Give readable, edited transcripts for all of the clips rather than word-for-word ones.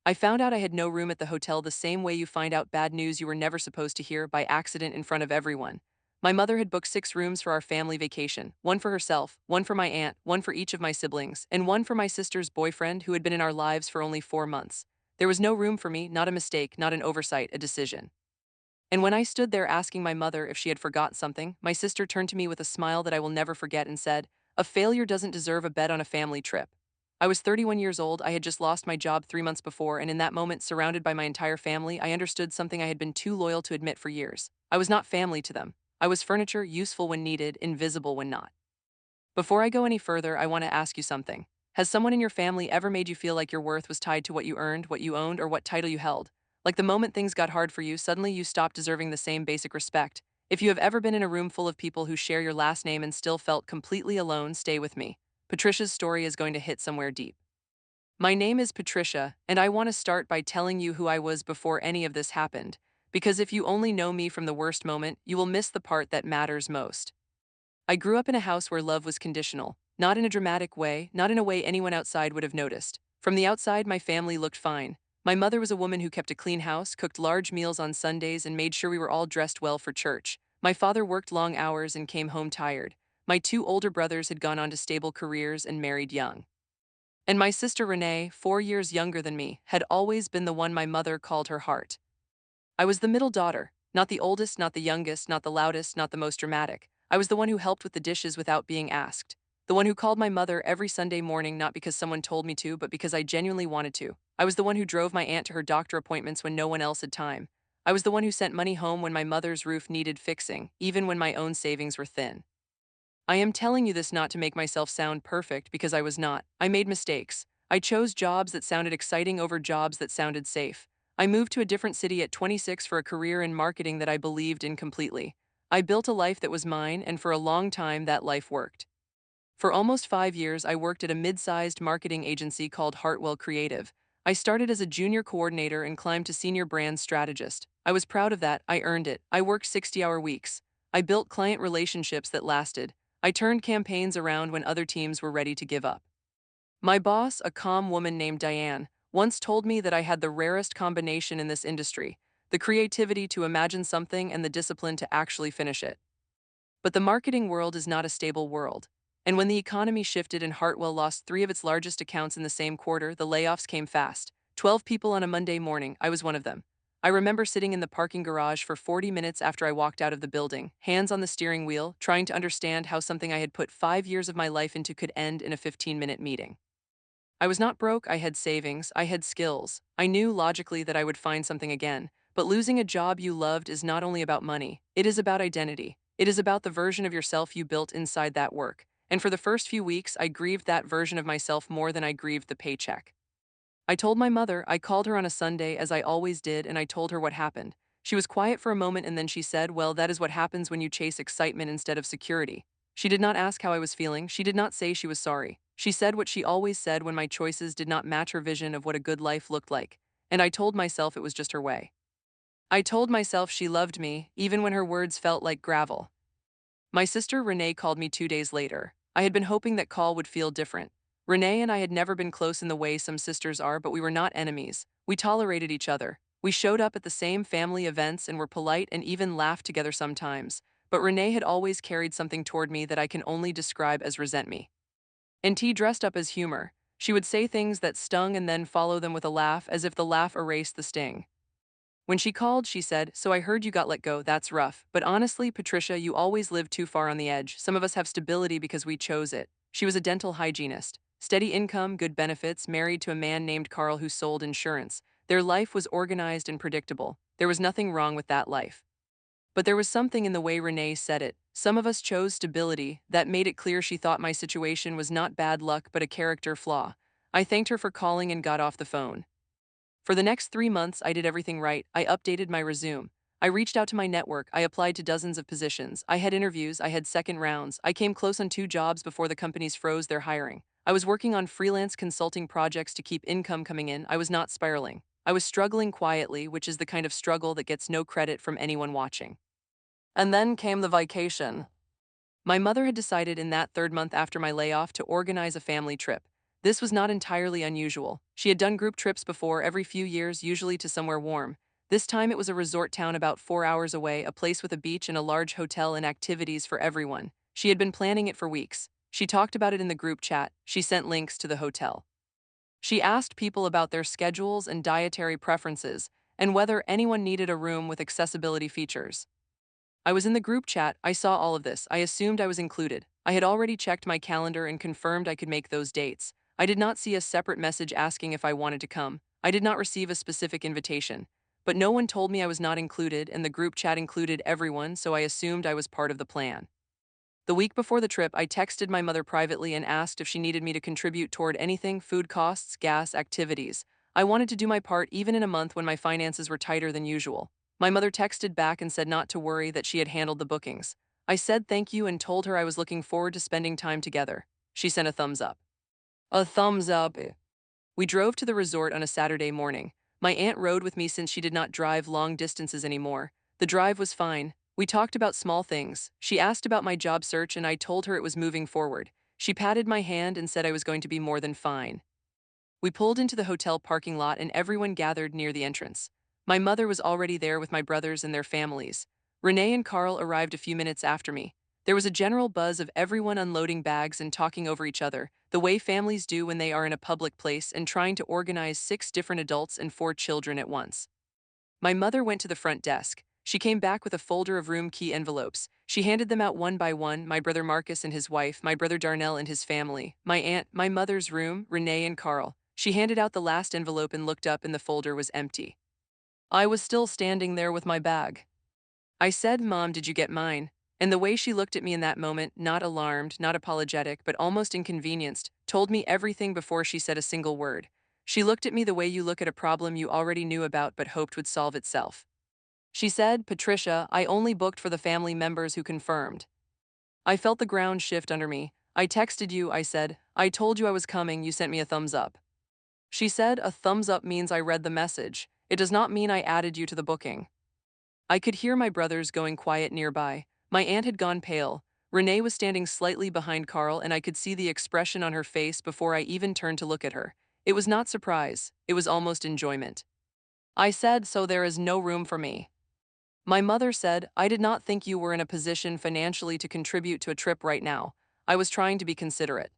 I found out I had no room at the hotel the same way you find out bad news you were never supposed to hear by accident in front of everyone. My mother had booked 6 rooms for our family vacation, one for herself, one for my aunt, one for each of my siblings, and one for my sister's boyfriend who had been in our lives for only 4 months. There was no room for me, not a mistake, not an oversight, a decision. And when I stood there asking my mother if she had forgot something, my sister turned to me with a smile that I will never forget and said, "A failure doesn't deserve a bed on a family trip." I was 31 years old, I had just lost my job 3 months before, and in that moment, surrounded by my entire family, I understood something I had been too loyal to admit for years. I was not family to them. I was furniture, useful when needed, invisible when not. Before I go any further, I want to ask you something. Has someone in your family ever made you feel like your worth was tied to what you earned, what you owned, or what title you held? Like the moment things got hard for you, suddenly you stopped deserving the same basic respect. If you have ever been in a room full of people who share your last name and still felt completely alone, stay with me. Patricia's story is going to hit somewhere deep. My name is Patricia, and I want to start by telling you who I was before any of this happened, because if you only know me from the worst moment, you will miss the part that matters most. I grew up in a house where love was conditional, not in a dramatic way, not in a way anyone outside would have noticed. From the outside, my family looked fine. My mother was a woman who kept a clean house, cooked large meals on Sundays, and made sure we were all dressed well for church. My father worked long hours and came home tired. My 2 older brothers had gone on to stable careers and married young. And my sister Renee, 4 years younger than me, had always been the one my mother called her heart. I was the middle daughter, not the oldest, not the youngest, not the loudest, not the most dramatic. I was the one who helped with the dishes without being asked. The one who called my mother every Sunday morning not because someone told me to, but because I genuinely wanted to. I was the one who drove my aunt to her doctor appointments when no one else had time. I was the one who sent money home when my mother's roof needed fixing, even when my own savings were thin. I am telling you this not to make myself sound perfect because I was not. I made mistakes. I chose jobs that sounded exciting over jobs that sounded safe. I moved to a different city at 26 for a career in marketing that I believed in completely. I built a life that was mine, and for a long time that life worked. For almost 5 years, I worked at a mid-sized marketing agency called Hartwell Creative. I started as a junior coordinator and climbed to senior brand strategist. I was proud of that. I earned it. I worked 60-hour weeks. I built client relationships that lasted. I turned campaigns around when other teams were ready to give up. My boss, a calm woman named Diane, once told me that I had the rarest combination in this industry: the creativity to imagine something and the discipline to actually finish it. But the marketing world is not a stable world. And when the economy shifted and Hartwell lost 3 of its largest accounts in the same quarter, the layoffs came fast. 12 people on a Monday morning, I was one of them. I remember sitting in the parking garage for 40 minutes after I walked out of the building, hands on the steering wheel, trying to understand how something I had put 5 years of my life into could end in a 15-minute meeting. I was not broke, I had savings, I had skills. I knew logically that I would find something again. But losing a job you loved is not only about money, it is about identity. It is about the version of yourself you built inside that work. And for the first few weeks, I grieved that version of myself more than I grieved the paycheck. I told my mother, I called her on a Sunday as I always did, and I told her what happened. She was quiet for a moment and then she said, "Well, that is what happens when you chase excitement instead of security." She did not ask how I was feeling. She did not say she was sorry. She said what she always said when my choices did not match her vision of what a good life looked like. And I told myself it was just her way. I told myself she loved me, even when her words felt like gravel. My sister Renee called me 2 days later. I had been hoping that call would feel different. Renee and I had never been close in the way some sisters are, but we were not enemies. We tolerated each other. We showed up at the same family events and were polite and even laughed together sometimes. But Renee had always carried something toward me that I can only describe as resentment. And T dressed up as humor. She would say things that stung and then follow them with a laugh as if the laugh erased the sting. When she called, she said, "So I heard you got let go, that's rough. But honestly, Patricia, you always lived too far on the edge. Some of us have stability because we chose it." She was a dental hygienist. Steady income, good benefits, married to a man named Carl who sold insurance. Their life was organized and predictable. There was nothing wrong with that life. But there was something in the way Renee said it. Some of us chose stability. That made it clear she thought my situation was not bad luck but a character flaw. I thanked her for calling and got off the phone. For the next 3 months, I did everything right. I updated my resume. I reached out to my network. I applied to dozens of positions. I had interviews. I had second rounds. I came close on 2 jobs before the companies froze their hiring. I was working on freelance consulting projects to keep income coming in. I was not spiraling. I was struggling quietly, which is the kind of struggle that gets no credit from anyone watching. And then came the vacation. My mother had decided in that third month after my layoff to organize a family trip. This was not entirely unusual. She had done group trips before every few years, usually to somewhere warm. This time it was a resort town about 4 hours away, a place with a beach and a large hotel and activities for everyone. She had been planning it for weeks. She talked about it in the group chat. She sent links to the hotel. She asked people about their schedules and dietary preferences, and whether anyone needed a room with accessibility features. I was in the group chat. I saw all of this. I assumed I was included. I had already checked my calendar and confirmed I could make those dates. I did not see a separate message asking if I wanted to come. I did not receive a specific invitation. But no one told me I was not included, and the group chat included everyone, so I assumed I was part of the plan. The week before the trip, I texted my mother privately and asked if she needed me to contribute toward anything: food costs, gas, activities. I wanted to do my part even in a month when my finances were tighter than usual. My mother texted back and said not to worry, that she had handled the bookings. I said thank you and told her I was looking forward to spending time together. She sent a thumbs up. A thumbs up. We drove to the resort on a Saturday morning. My aunt rode with me since she did not drive long distances anymore. The drive was fine. We talked about small things. She asked about my job search and I told her it was moving forward. She patted my hand and said I was going to be more than fine. We pulled into the hotel parking lot and everyone gathered near the entrance. My mother was already there with my brothers and their families. Renee and Carl arrived a few minutes after me. There was a general buzz of everyone unloading bags and talking over each other, the way families do when they are in a public place and trying to organize 6 different adults and 4 children at once. My mother went to the front desk. She came back with a folder of room key envelopes. She handed them out one by one: my brother Marcus and his wife, my brother Darnell and his family, my aunt, my mother's room, Renee and Carl. She handed out the last envelope and looked up, and the folder was empty. I was still standing there with my bag. I said, "Mom, did you get mine?" And the way she looked at me in that moment, not alarmed, not apologetic, but almost inconvenienced, told me everything before she said a single word. She looked at me the way you look at a problem you already knew about but hoped would solve itself. She said, "Patricia, I only booked for the family members who confirmed." I felt the ground shift under me. "I texted you," I said. "I told you I was coming, you sent me a thumbs up." She said, "A thumbs up means I read the message. It does not mean I added you to the booking." I could hear my brothers going quiet nearby. My aunt had gone pale. Renee was standing slightly behind Carl, and I could see the expression on her face before I even turned to look at her. It was not surprise, it was almost enjoyment. I said, "So there is no room for me." My mother said, "I did not think you were in a position financially to contribute to a trip right now. I was trying to be considerate."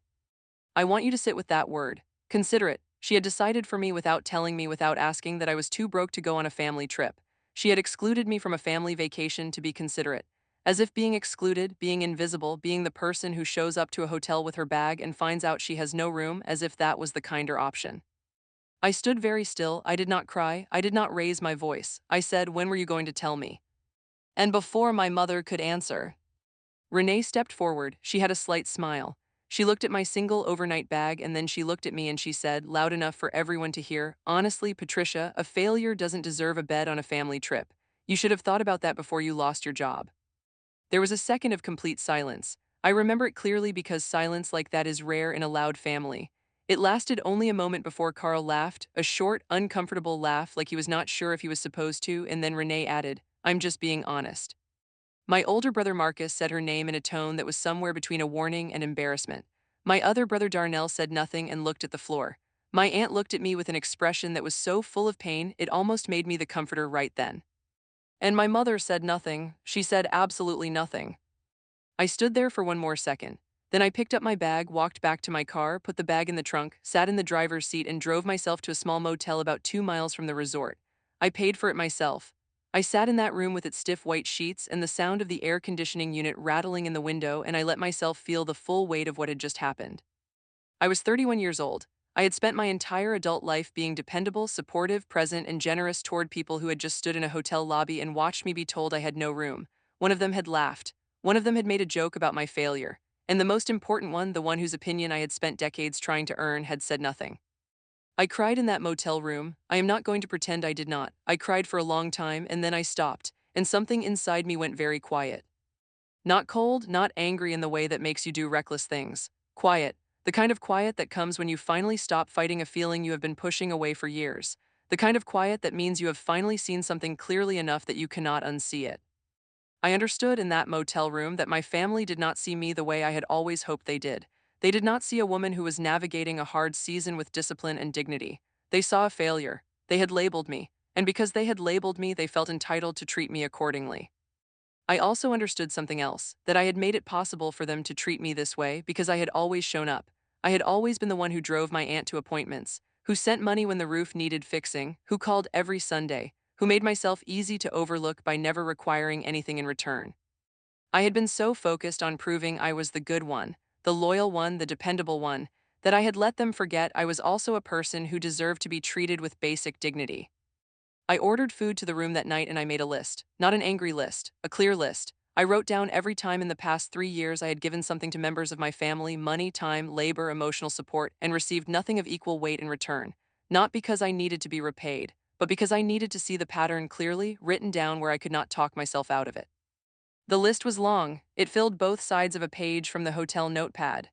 I want you to sit with that word. Considerate. She had decided for me without telling me, without asking, that I was too broke to go on a family trip. She had excluded me from a family vacation to be considerate. As if being excluded, being invisible, being the person who shows up to a hotel with her bag and finds out she has no room, as if that was the kinder option. I stood very still. I did not cry. I did not raise my voice. I said, "When were you going to tell me?" And before my mother could answer, Renee stepped forward. She had a slight smile. She looked at my single overnight bag and then she looked at me and she said, loud enough for everyone to hear, "Honestly, Patricia, a failure doesn't deserve a bed on a family trip. You should have thought about that before you lost your job." There was a second of complete silence. I remember it clearly because silence like that is rare in a loud family. It lasted only a moment before Carl laughed, a short, uncomfortable laugh like he was not sure if he was supposed to, and then Renee added, "I'm just being honest." My older brother Marcus said her name in a tone that was somewhere between a warning and embarrassment. My other brother Darnell said nothing and looked at the floor. My aunt looked at me with an expression that was so full of pain it almost made me the comforter right then. And my mother said nothing. She said absolutely nothing. I stood there for one more second. Then I picked up my bag, walked back to my car, put the bag in the trunk, sat in the driver's seat, and drove myself to a small motel about 2 miles from the resort. I paid for it myself. I sat in that room with its stiff white sheets and the sound of the air conditioning unit rattling in the window, and I let myself feel the full weight of what had just happened. I was 31 years old. I had spent my entire adult life being dependable, supportive, present, and generous toward people who had just stood in a hotel lobby and watched me be told I had no room. One of them had laughed. One of them had made a joke about my failure. And the most important one, the one whose opinion I had spent decades trying to earn, had said nothing. I cried in that motel room. I am not going to pretend I did not. I cried for a long time, and then I stopped, and something inside me went very quiet. Not cold, not angry in the way that makes you do reckless things. Quiet. The kind of quiet that comes when you finally stop fighting a feeling you have been pushing away for years. The kind of quiet that means you have finally seen something clearly enough that you cannot unsee it. I understood in that motel room that my family did not see me the way I had always hoped they did. They did not see a woman who was navigating a hard season with discipline and dignity. They saw a failure. They had labeled me, and because they had labeled me, they felt entitled to treat me accordingly. I also understood something else, that I had made it possible for them to treat me this way because I had always shown up. I had always been the one who drove my aunt to appointments, who sent money when the roof needed fixing, who called every Sunday, who made myself easy to overlook by never requiring anything in return. I had been so focused on proving I was the good one, the loyal one, the dependable one, that I had let them forget I was also a person who deserved to be treated with basic dignity. I ordered food to the room that night and I made a list. Not an angry list, a clear list. I wrote down every time in the past 3 years I had given something to members of my family, money, time, labor, emotional support, and received nothing of equal weight in return. Not because I needed to be repaid, but because I needed to see the pattern clearly, written down where I could not talk myself out of it. The list was long. It filled both sides of a page from the hotel notepad.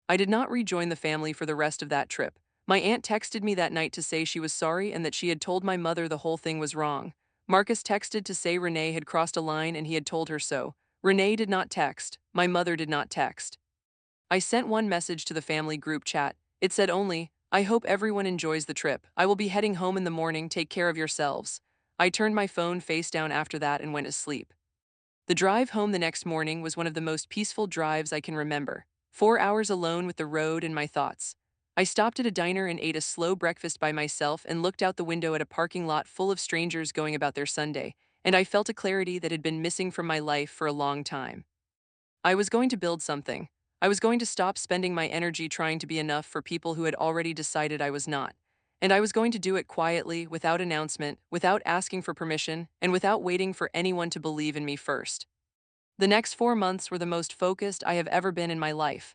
I did not rejoin the family for the rest of that trip. My aunt texted me that night to say she was sorry and that she had told my mother the whole thing was wrong. Marcus texted to say Renee had crossed a line and he had told her so. Renee did not text. My mother did not text. I sent one message to the family group chat. It said only, "I hope everyone enjoys the trip. I will be heading home in the morning. Take care of yourselves." I turned my phone face down after that and went to sleep. The drive home the next morning was one of the most peaceful drives I can remember. 4 hours alone with the road and my thoughts. I stopped at a diner and ate a slow breakfast by myself and looked out the window at a parking lot full of strangers going about their Sunday, and I felt a clarity that had been missing from my life for a long time. I was going to build something. I was going to stop spending my energy trying to be enough for people who had already decided I was not. And I was going to do it quietly, without announcement, without asking for permission, and without waiting for anyone to believe in me first. The next 4 months were the most focused I have ever been in my life.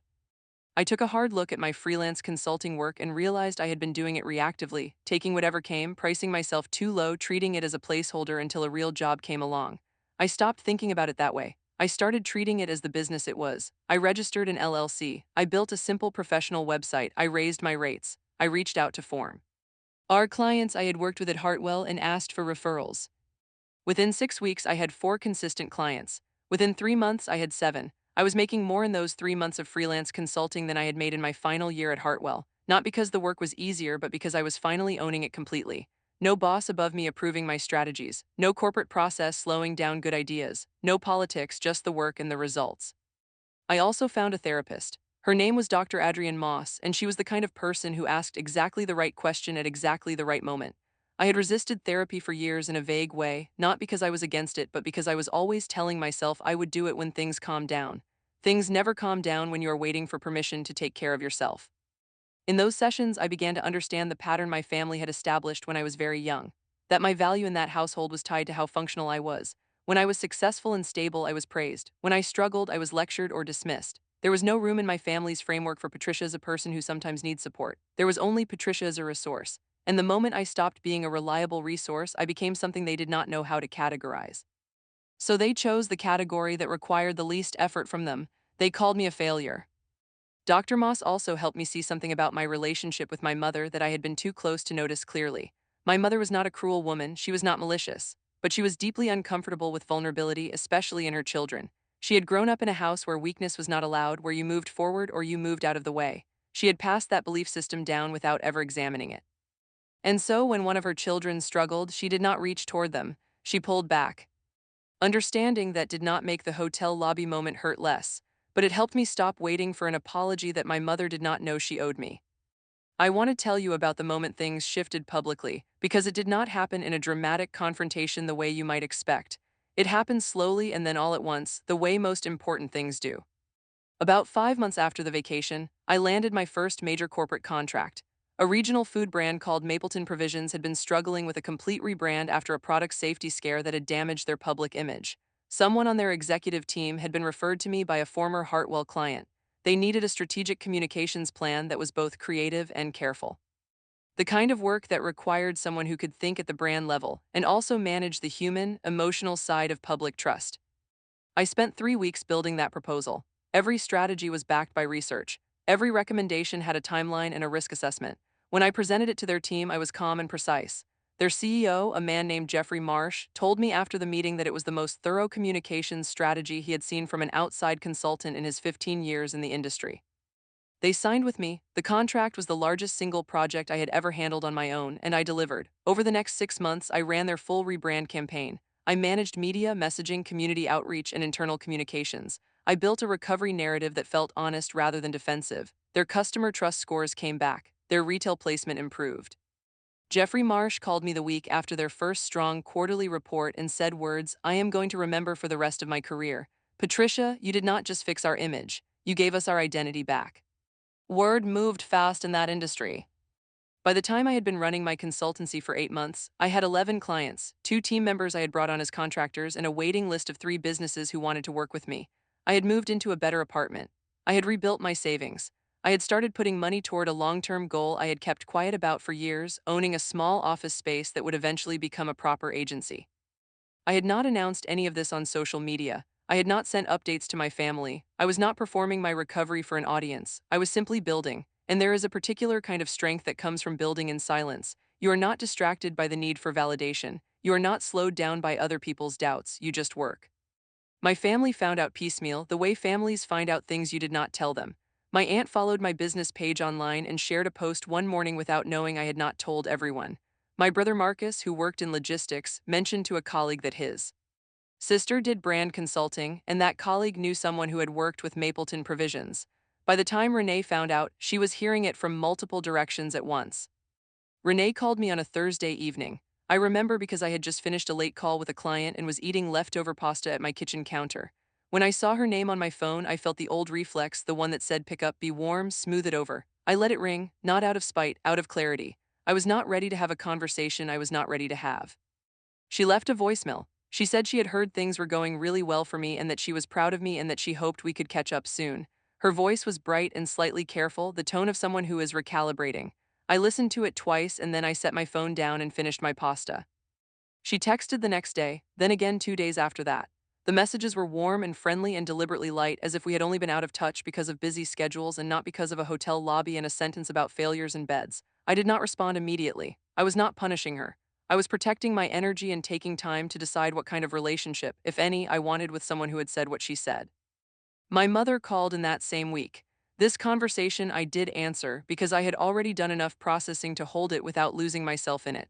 I took a hard look at my freelance consulting work and realized I had been doing it reactively, taking whatever came, pricing myself too low, treating it as a placeholder until a real job came along. I stopped thinking about it that way. I started treating it as the business it was. I registered an LLC. I built a simple professional website. I raised my rates. I reached out to form our clients I had worked with at Hartwell and asked for referrals. Within 6 weeks, I had 4 consistent clients. Within 3 months, I had 7. I was making more in those 3 months of freelance consulting than I had made in my final year at Hartwell, not because the work was easier, but because I was finally owning it completely. No boss above me approving my strategies, no corporate process slowing down good ideas, no politics, just the work and the results. I also found a therapist. Her name was Dr. Adrienne Moss, and she was the kind of person who asked exactly the right question at exactly the right moment. I had resisted therapy for years in a vague way, not because I was against it, but because I was always telling myself I would do it when things calmed down. Things never calm down when you are waiting for permission to take care of yourself. In those sessions, I began to understand the pattern my family had established when I was very young. That my value in that household was tied to how functional I was. When I was successful and stable, I was praised. When I struggled, I was lectured or dismissed. There was no room in my family's framework for Patricia as a person who sometimes needs support. There was only Patricia as a resource. And the moment I stopped being a reliable resource, I became something they did not know how to categorize. So they chose the category that required the least effort from them. They called me a failure. Dr. Moss also helped me see something about my relationship with my mother that I had been too close to notice clearly. My mother was not a cruel woman, she was not malicious, but she was deeply uncomfortable with vulnerability, especially in her children. She had grown up in a house where weakness was not allowed, where you moved forward or you moved out of the way. She had passed that belief system down without ever examining it. And so when one of her children struggled, she did not reach toward them. She pulled back. Understanding that did not make the hotel lobby moment hurt less, but it helped me stop waiting for an apology that my mother did not know she owed me. I want to tell you about the moment things shifted publicly, because it did not happen in a dramatic confrontation the way you might expect. It happened slowly and then all at once, the way most important things do. About 5 months after the vacation, I landed my first major corporate contract. A regional food brand called Mapleton Provisions had been struggling with a complete rebrand after a product safety scare that had damaged their public image. Someone on their executive team had been referred to me by a former Hartwell client. They needed a strategic communications plan that was both creative and careful. The kind of work that required someone who could think at the brand level and also manage the human, emotional side of public trust. I spent 3 weeks building that proposal. Every strategy was backed by research. Every recommendation had a timeline and a risk assessment. When I presented it to their team, I was calm and precise. Their CEO, a man named Jeffrey Marsh, told me after the meeting that it was the most thorough communications strategy he had seen from an outside consultant in his 15 years in the industry. They signed with me. The contract was the largest single project I had ever handled on my own, and I delivered. Over the next 6 months, I ran their full rebrand campaign. I managed media, messaging, community outreach, and internal communications. I built a recovery narrative that felt honest rather than defensive. Their customer trust scores came back. Their retail placement improved. Jeffrey Marsh called me the week after their first strong quarterly report and said words I am going to remember for the rest of my career. Patricia, you did not just fix our image, you gave us our identity back. Word moved fast in that industry. By the time I had been running my consultancy for 8 months, I had 11 clients, 2 team members I had brought on as contractors, and a waiting list of 3 businesses who wanted to work with me. I had moved into a better apartment. I had rebuilt my savings. I had started putting money toward a long-term goal I had kept quiet about for years, owning a small office space that would eventually become a proper agency. I had not announced any of this on social media. I had not sent updates to my family. I was not performing my recovery for an audience. I was simply building. And there is a particular kind of strength that comes from building in silence. You are not distracted by the need for validation. You are not slowed down by other people's doubts. You just work. My family found out piecemeal, the way families find out things you did not tell them. My aunt followed my business page online and shared a post one morning without knowing I had not told everyone. My brother Marcus, who worked in logistics, mentioned to a colleague that his sister did brand consulting, and that colleague knew someone who had worked with Mapleton Provisions. By the time Renee found out, she was hearing it from multiple directions at once. Renee called me on a Thursday evening. I remember because I had just finished a late call with a client and was eating leftover pasta at my kitchen counter. When I saw her name on my phone, I felt the old reflex, the one that said pick up, be warm, smooth it over. I let it ring, not out of spite, out of clarity. I was not ready to have a conversation I was not ready to have. She left a voicemail. She said she had heard things were going really well for me and that she was proud of me and that she hoped we could catch up soon. Her voice was bright and slightly careful, the tone of someone who is recalibrating. I listened to it twice and then I set my phone down and finished my pasta. She texted the next day, then again 2 days after that. The messages were warm and friendly and deliberately light, as if we had only been out of touch because of busy schedules and not because of a hotel lobby and a sentence about failures and beds. I did not respond immediately. I was not punishing her. I was protecting my energy and taking time to decide what kind of relationship, if any, I wanted with someone who had said what she said. My mother called in that same week. This conversation I did answer because I had already done enough processing to hold it without losing myself in it.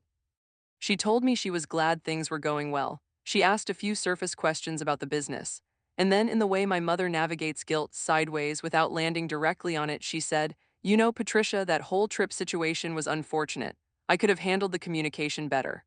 She told me she was glad things were going well. She asked a few surface questions about the business. And then, in the way my mother navigates guilt sideways without landing directly on it, she said, "You know, Patricia, that whole trip situation was unfortunate. I could have handled the communication better."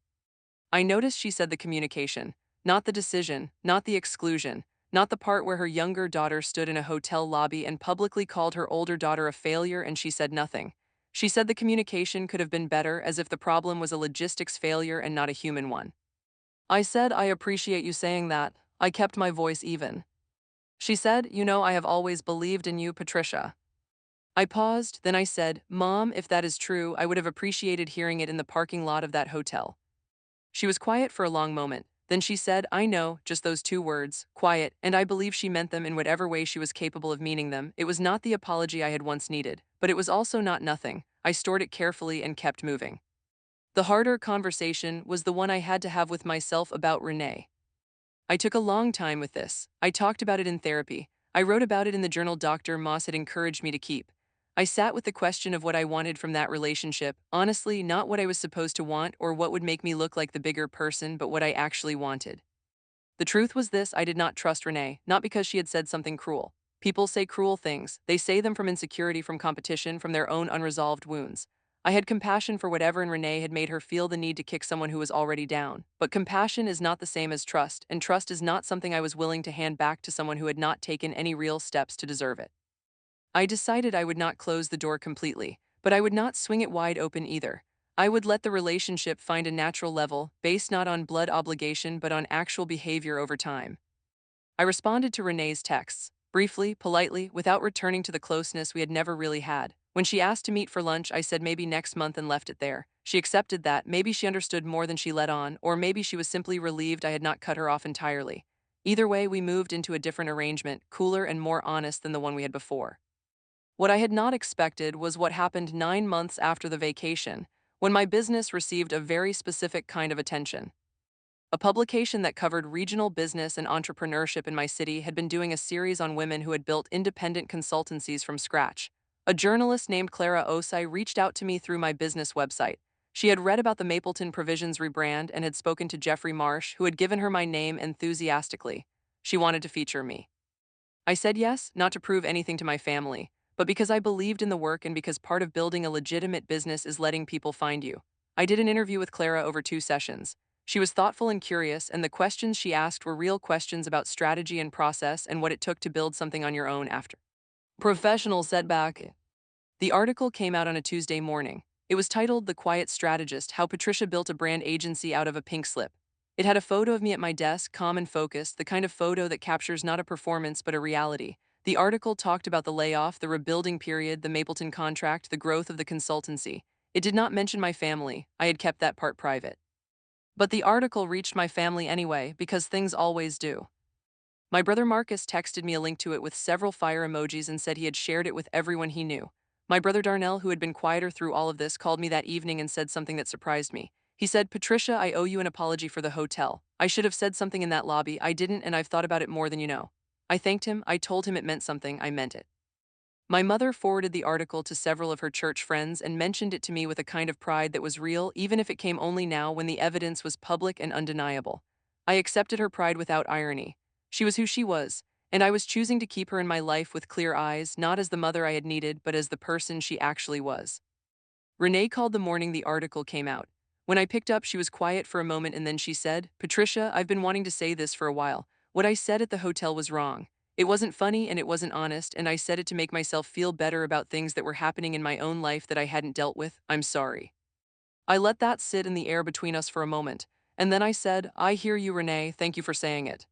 I noticed she said the communication, not the decision, not the exclusion, not the part where her younger daughter stood in a hotel lobby and publicly called her older daughter a failure and she said nothing. She said the communication could have been better, as if the problem was a logistics failure and not a human one. I said, "I appreciate you saying that." I kept my voice even. She said, "You know, I have always believed in you, Patricia." I paused, then I said, "Mom, if that is true, I would have appreciated hearing it in the parking lot of that hotel." She was quiet for a long moment. Then she said, "I know," just those 2 words, quiet, and I believe she meant them in whatever way she was capable of meaning them. It was not the apology I had once needed, but it was also not nothing. I stored it carefully and kept moving. The harder conversation was the one I had to have with myself about Renee. I took a long time with this. I talked about it in therapy. I wrote about it in the journal Dr. Moss had encouraged me to keep. I sat with the question of what I wanted from that relationship, honestly, not what I was supposed to want or what would make me look like the bigger person, but what I actually wanted. The truth was this: I did not trust Renee, not because she had said something cruel. People say cruel things. They say them from insecurity, from competition, from their own unresolved wounds. I had compassion for whatever in Renee had made her feel the need to kick someone who was already down. But compassion is not the same as trust, and trust is not something I was willing to hand back to someone who had not taken any real steps to deserve it. I decided I would not close the door completely, but I would not swing it wide open either. I would let the relationship find a natural level, based not on blood obligation but on actual behavior over time. I responded to Renee's texts, briefly, politely, without returning to the closeness we had never really had. When she asked to meet for lunch, I said maybe next month and left it there. She accepted that. Maybe she understood more than she let on, or maybe she was simply relieved I had not cut her off entirely. Either way, we moved into a different arrangement, cooler and more honest than the one we had before. What I had not expected was what happened 9 months after the vacation, when my business received a very specific kind of attention. A publication that covered regional business and entrepreneurship in my city had been doing a series on women who had built independent consultancies from scratch. A journalist named Clara Osai reached out to me through my business website. She had read about the Mapleton Provisions rebrand and had spoken to Jeffrey Marsh, who had given her my name enthusiastically. She wanted to feature me. I said yes, not to prove anything to my family, but because I believed in the work and because part of building a legitimate business is letting people find you. I did an interview with Clara over 2 sessions. She was thoughtful and curious, and the questions she asked were real questions about strategy and process and what it took to build something on your own after. Professional setback. The article came out on a Tuesday morning. It was titled The Quiet Strategist: How Patricia Built a Brand Agency Out of a Pink Slip. It had a photo of me at my desk, calm and focused, the kind of photo that captures not a performance but a reality. The article talked about the layoff, the rebuilding period, the Mapleton contract, the growth of the consultancy. It did not mention my family. I had kept that part private. But the article reached my family anyway, because things always do. My brother Marcus texted me a link to it with several fire emojis and said he had shared it with everyone he knew. My brother Darnell, who had been quieter through all of this, called me that evening and said something that surprised me. He said, "Patricia, I owe you an apology for the hotel. I should have said something in that lobby. I didn't, and I've thought about it more than you know." I thanked him. I told him it meant something. I meant it. My mother forwarded the article to several of her church friends and mentioned it to me with a kind of pride that was real, even if it came only now when the evidence was public and undeniable. I accepted her pride without irony. She was who she was, and I was choosing to keep her in my life with clear eyes, not as the mother I had needed, but as the person she actually was. Renee called the morning the article came out. When I picked up, she was quiet for a moment and then she said, "Patricia, I've been wanting to say this for a while. What I said at the hotel was wrong. It wasn't funny and it wasn't honest, and I said it to make myself feel better about things that were happening in my own life that I hadn't dealt with. I'm sorry." I let that sit in the air between us for a moment, and then I said, "I hear you, Renee, thank you for saying it."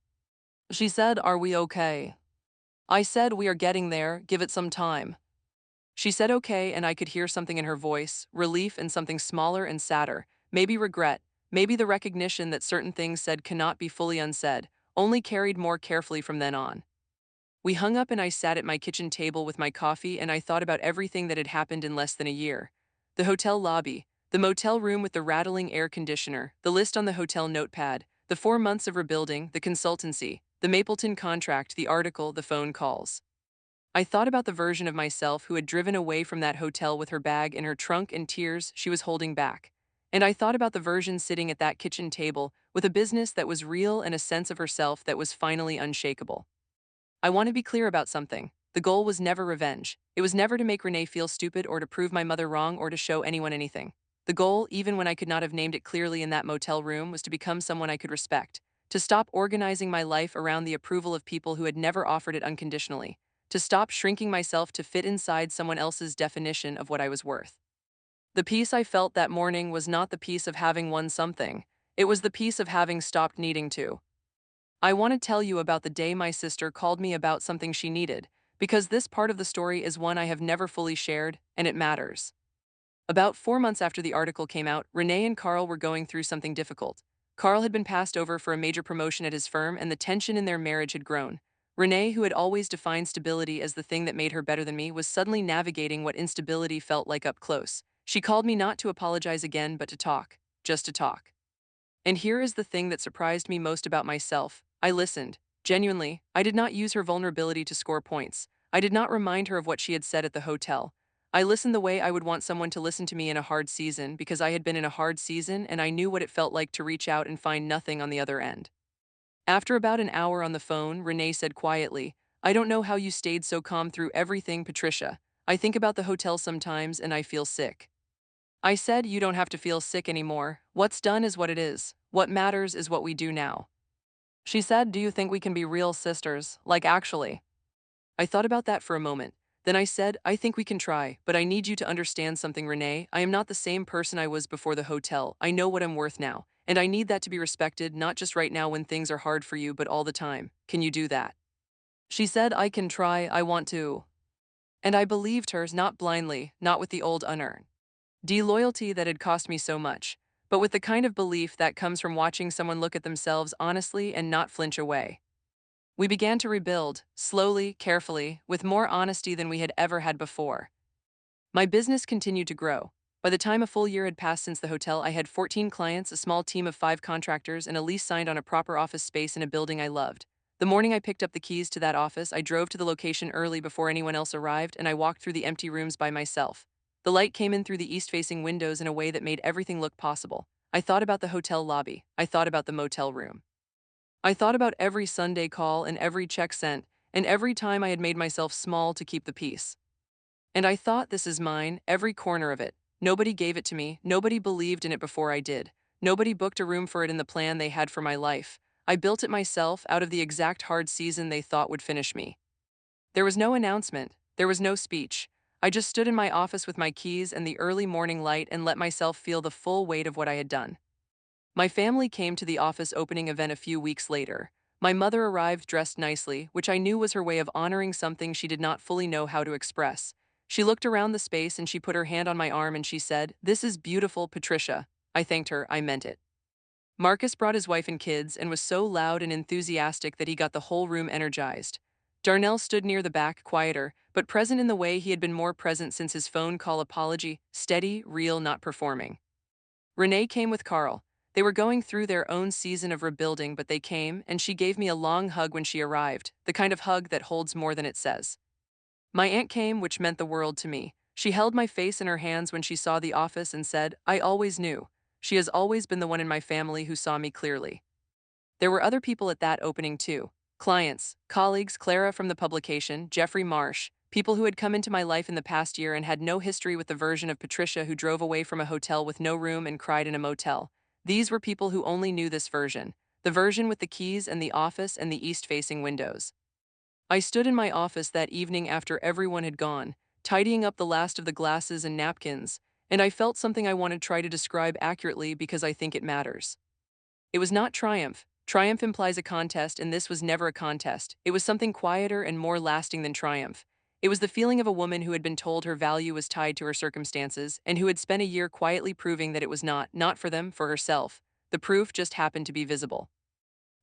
She said, "Are we okay?" I said, "We are getting there, give it some time." She said okay, and I could hear something in her voice, relief and something smaller and sadder, maybe regret, maybe the recognition that certain things said cannot be fully unsaid, only carried more carefully from then on. We hung up and I sat at my kitchen table with my coffee and I thought about everything that had happened in less than a year. The hotel lobby, the motel room with the rattling air conditioner, the list on the hotel notepad, the 4 months of rebuilding, the consultancy, the Mapleton contract, the article, the phone calls. I thought about the version of myself who had driven away from that hotel with her bag in her trunk and tears she was holding back. And I thought about the version sitting at that kitchen table with a business that was real and a sense of herself that was finally unshakable. I want to be clear about something. The goal was never revenge. It was never to make Renee feel stupid or to prove my mother wrong or to show anyone anything. The goal, even when I could not have named it clearly in that motel room, was to become someone I could respect, to stop organizing my life around the approval of people who had never offered it unconditionally, to stop shrinking myself to fit inside someone else's definition of what I was worth. The peace I felt that morning was not the peace of having won something. It was the peace of having stopped needing to. I want to tell you about the day my sister called me about something she needed, because this part of the story is one I have never fully shared, and it matters. About 4 months after the article came out, Renee and Carl were going through something difficult. Carl had been passed over for a major promotion at his firm, and the tension in their marriage had grown. Renee, who had always defined stability as the thing that made her better than me, was suddenly navigating what instability felt like up close. She called me not to apologize again, but to talk. Just to talk. And here is the thing that surprised me most about myself. I listened. Genuinely, I did not use her vulnerability to score points. I did not remind her of what she had said at the hotel. I listened the way I would want someone to listen to me in a hard season, because I had been in a hard season and I knew what it felt like to reach out and find nothing on the other end. After about an hour on the phone, Renee said quietly, "I don't know how you stayed so calm through everything, Patricia. I think about the hotel sometimes and I feel sick." I said, "You don't have to feel sick anymore. What's done is what it is. What matters is what we do now." She said, "Do you think we can be real sisters, like actually?" I thought about that for a moment. Then I said, "I think we can try, but I need you to understand something, Renee. I am not the same person I was before the hotel. I know what I'm worth now, and I need that to be respected, not just right now when things are hard for you, but all the time. Can you do that?" She said, "I can try, I want to." And I believed her, not blindly, not with the old unearned loyalty that had cost me so much, but with the kind of belief that comes from watching someone look at themselves honestly and not flinch away. We began to rebuild, slowly, carefully, with more honesty than we had ever had before. My business continued to grow. By the time a full year had passed since the hotel, I had 14 clients, a small team of 5 contractors, and a lease signed on a proper office space in a building I loved. The morning I picked up the keys to that office, I drove to the location early before anyone else arrived, and I walked through the empty rooms by myself. The light came in through the east-facing windows in a way that made everything look possible. I thought about the hotel lobby. I thought about the motel room. I thought about every Sunday call and every check sent, and every time I had made myself small to keep the peace. And I thought, this is mine, every corner of it. Nobody gave it to me, nobody believed in it before I did. Nobody booked a room for it in the plan they had for my life. I built it myself out of the exact hard season they thought would finish me. There was no announcement, there was no speech. I just stood in my office with my keys and the early morning light and let myself feel the full weight of what I had done. My family came to the office opening event a few weeks later. My mother arrived dressed nicely, which I knew was her way of honoring something she did not fully know how to express. She looked around the space and she put her hand on my arm and she said, "This is beautiful, Patricia." I thanked her, I meant it. Marcus brought his wife and kids and was so loud and enthusiastic that he got the whole room energized. Darnell stood near the back, quieter, but present in the way he had been more present since his phone call apology, steady, real, not performing. Renee came with Carl. They were going through their own season of rebuilding, but they came, and she gave me a long hug when she arrived, the kind of hug that holds more than it says. My aunt came, which meant the world to me. She held my face in her hands when she saw the office and said, "I always knew. She has always been the one in my family who saw me clearly." There were other people at that opening too. Clients, colleagues, Clara from the publication, Jeffrey Marsh, people who had come into my life in the past year and had no history with the version of Patricia who drove away from a hotel with no room and cried in a motel. These were people who only knew this version, the version with the keys and the office and the east-facing windows. I stood in my office that evening after everyone had gone, tidying up the last of the glasses and napkins, and I felt something I want to try to describe accurately because I think it matters. It was not triumph. Triumph implies a contest, and this was never a contest. It was something quieter and more lasting than triumph. It was the feeling of a woman who had been told her value was tied to her circumstances, and who had spent a year quietly proving that it was not for them, for herself. The proof just happened to be visible.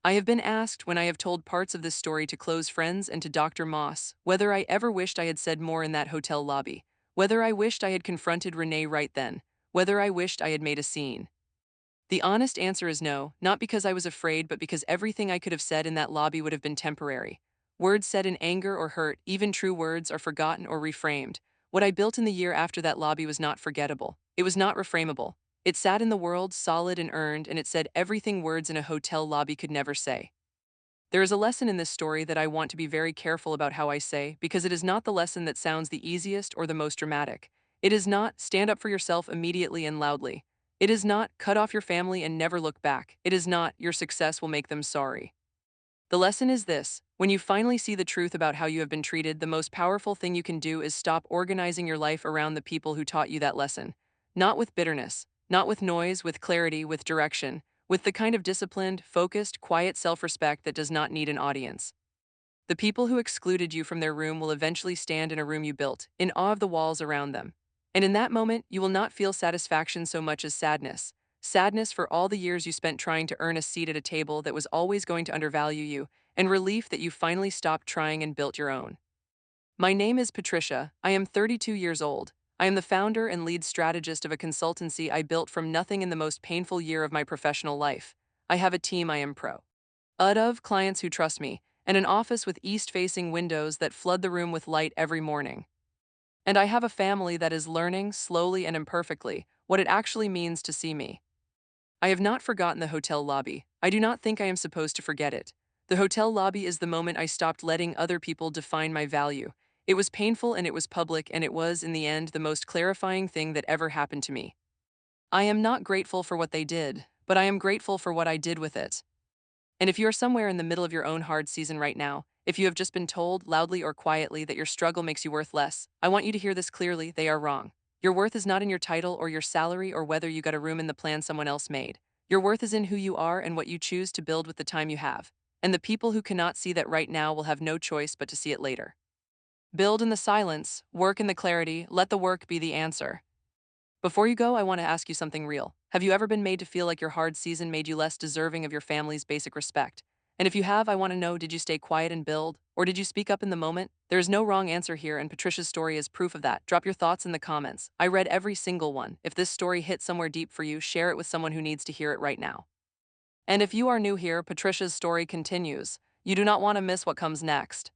I have been asked, when I have told parts of this story to close friends and to Dr. Moss, whether I ever wished I had said more in that hotel lobby, whether I wished I had confronted Renee right then, whether I wished I had made a scene. The honest answer is no, not because I was afraid, but because everything I could have said in that lobby would have been temporary. Words said in anger or hurt, even true words, are forgotten or reframed. What I built in the year after that lobby was not forgettable. It was not reframable. It sat in the world, solid and earned, and it said everything words in a hotel lobby could never say. There is a lesson in this story that I want to be very careful about how I say, because it is not the lesson that sounds the easiest or the most dramatic. It is not stand up for yourself immediately and loudly. It is not cut off your family and never look back. It is not your success will make them sorry. The lesson is this: when you finally see the truth about how you have been treated, the most powerful thing you can do is stop organizing your life around the people who taught you that lesson. Not with bitterness, not with noise, with clarity, with direction, with the kind of disciplined, focused, quiet self-respect that does not need an audience. The people who excluded you from their room will eventually stand in a room you built, in awe of the walls around them. And in that moment, you will not feel satisfaction so much as sadness. Sadness for all the years you spent trying to earn a seat at a table that was always going to undervalue you, and relief that you finally stopped trying and built your own. My name is Patricia. I am 32 years old. I am the founder and lead strategist of a consultancy I built from nothing in the most painful year of my professional life. I have a team I am proud of, clients who trust me, and an office with east-facing windows that flood the room with light every morning. And I have a family that is learning, slowly and imperfectly, what it actually means to see me. I have not forgotten the hotel lobby. I do not think I am supposed to forget it. The hotel lobby is the moment I stopped letting other people define my value. It was painful and it was public, and it was, in the end, the most clarifying thing that ever happened to me. I am not grateful for what they did, but I am grateful for what I did with it. And if you are somewhere in the middle of your own hard season right now, if you have just been told, loudly or quietly, that your struggle makes you worth less, I want you to hear this clearly: they are wrong. Your worth is not in your title or your salary or whether you got a room in the plan someone else made. Your worth is in who you are and what you choose to build with the time you have. And the people who cannot see that right now will have no choice but to see it later. Build in the silence, work in the clarity, let the work be the answer. Before you go, I want to ask you something real. Have you ever been made to feel like your hard season made you less deserving of your family's basic respect? And if you have, I want to know, did you stay quiet and build? Or did you speak up in the moment? There is no wrong answer here, and Patricia's story is proof of that. Drop your thoughts in the comments. I read every single one. If this story hit somewhere deep for you, share it with someone who needs to hear it right now. And if you are new here, Patricia's story continues. You do not want to miss what comes next.